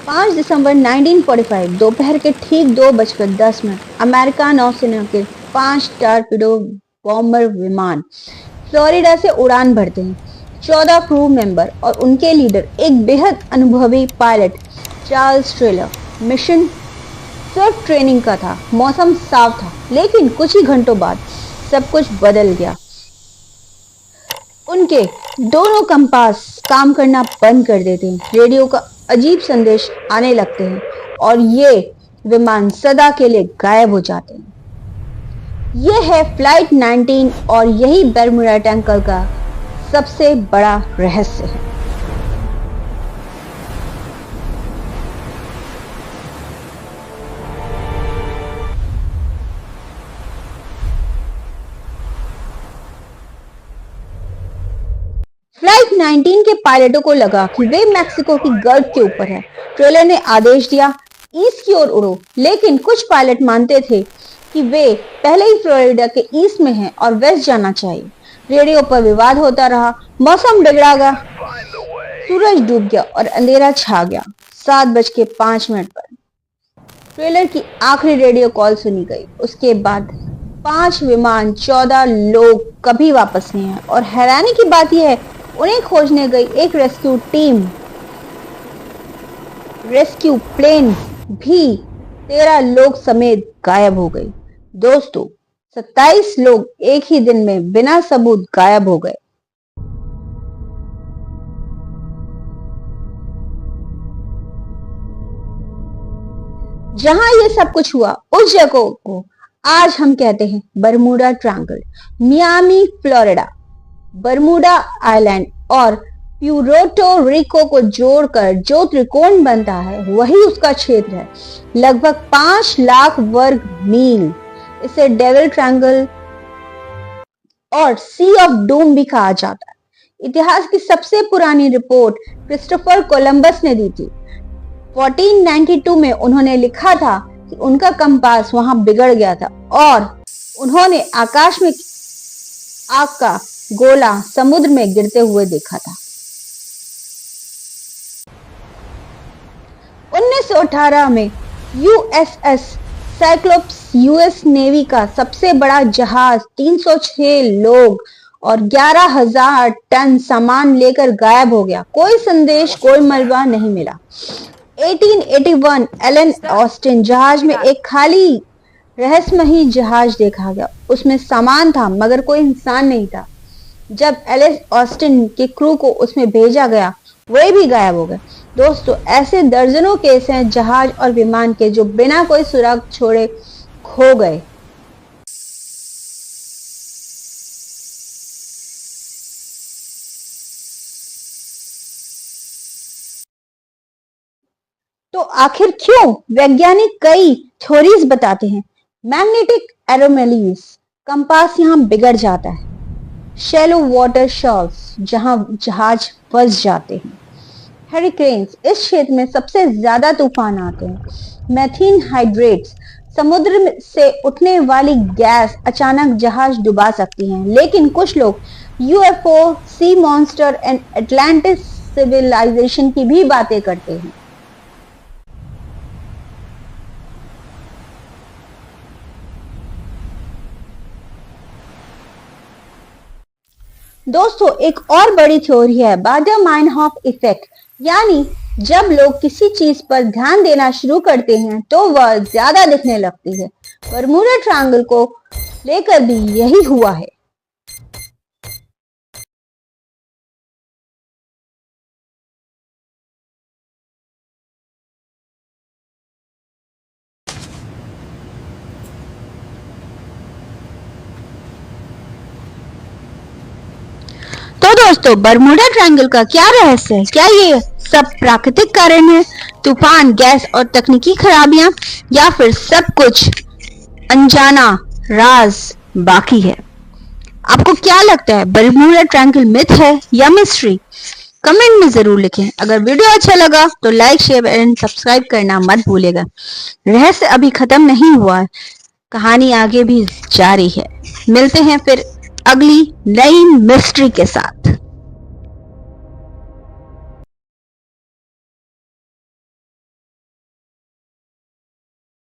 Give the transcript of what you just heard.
5 दिसंबर 1945 दोपहर के ठीक 2:10 अमेरिका नौसेना के 5 टॉरपीडो बॉम्बर विमान फ्लोरिडा से उड़ान भरते हैं। 14 क्रू मेंबर और उनके लीडर एक बेहद अनुभवी पायलट चार्ल्स ट्रेलर। मिशन सिर्फ ट्रेनिंग का था। मौसम साफ था, लेकिन कुछ ही घंटों बाद सब कुछ बदल गया। उनके दोनों कंपास काम करना बंद कर देते हैं, रेडियो का अजीब संदेश आने लगते हैं और ये विमान सदा के लिए गायब हो जाते हैं। ये है फ्लाइट 19 और यही बरमूडा ट्रायंगल का सबसे बड़ा रहस्य है। फ्लाइट 19 के पायलटों को लगा कि वे मैक्सिको की गर्द के ऊपर है। ट्रेलर ने आदेश दिया, ईस्ट की ओर उड़ो, लेकिन कुछ पायलट मानते थे कि वे पहले ही फ्लोरिडा के ईस्ट में हैं और वेस्ट जाना चाहिए। रेडियो पर विवाद होता रहा। मौसम बिगड़ा गया, सूरज डूब गया और अंधेरा छा गया। 7:05 पर ट्रेलर की आखिरी रेडियो कॉल सुनी गई। उसके बाद 5 विमान 14 लोग कभी वापस नहीं आए और हैरानी की बात यह है, उन्हें खोजने गई एक रेस्क्यू प्लेन भी 13 लोग समेत गायब हो गई। दोस्तों, 27 लोग एक ही दिन में बिना सबूत गायब हो गए। जहां ये सब कुछ हुआ, उस जगह को आज हम कहते हैं Bermuda triangle. Miami Florida, Bermuda island और प्यूर्टो रिको को जोड़कर जो त्रिकोण बनता है वही उसका क्षेत्र है, लगभग 5 लाख वर्ग मील। इसे डेविल ट्रायंगल और सी ऑफ डूम भी कहा जाता है। इतिहास की सबसे पुरानी रिपोर्ट क्रिस्टोफर कोलंबस ने दी थी। 1492 में उन्होंने लिखा था कि उनका कंपास वहां बिगड़ गया था और उन्होंने आकाश में आग का गोला समुद्र में गिरते हुए देखा था। 1918 में यूएसएस साइक्लोप्स यूएस नेवी का सबसे बड़ा जहाज 306 लोग और 11,000 टन सामान लेकर गायब हो गया। कोई संदेश, कोई मलबा नहीं मिला। 1881 एलन ऑस्टिन जहाज में एक खाली रहस्यमयी जहाज देखा गया। उसमें सामान था मगर कोई इंसान नहीं था। जब एलन ऑस्टिन के क्रू को उसमें भेजा गया, वे भी गायब हो गए। दोस्तों, ऐसे दर्जनों केस हैं जहाज और विमान के जो बिना कोई सुराग छोड़े खो गए। तो आखिर क्यों? वैज्ञानिक कई थ्योरीज बताते हैं। मैग्नेटिक एनोमलीज, कंपास यहां बिगड़ जाता है। शैलो वाटर शॉल्स, जहां जहाज फंस जाते हैं। हरिकेन्स, इस क्षेत्र में सबसे ज्यादा तूफान आते हैं। मेथेन हाइड्रेट्स, समुद्र से उठने वाली गैस अचानक जहाज डुबा सकती हैं। लेकिन कुछ लोग UFO, sea monster and Atlantis civilisation की भी बातें करते हैं। दोस्तों, एक और बड़ी थ्योरी है बाडर-माइनहॉफ इफेक्ट, यानी जब लोग किसी चीज पर ध्यान देना शुरू करते हैं तो वह ज्यादा दिखने लगती है। बरमूडा ट्रायंगल को लेकर भी यही हुआ है। तो दोस्तों, बरमूडा ट्रायंगल का क्या रहस्य है? क्या ये सब प्राकृतिक कारण है, तूफान, गैस और तकनीकी खराबियां, या फिर सब कुछ अनजाना राज बाकी है? आपको क्या लगता है, बरमूडा ट्रायंगल मिथ है या मिस्ट्री? कमेंट में जरूर लिखें। अगर वीडियो अच्छा लगा तो लाइक, शेयर एंड सब्सक्राइब करना मत भूलिएगा। रहस्य अभी खत्म नहीं हुआ है, कहानी आगे भी जारी है। मिलते हैं फिर अगली नई मिस्ट्री के साथ।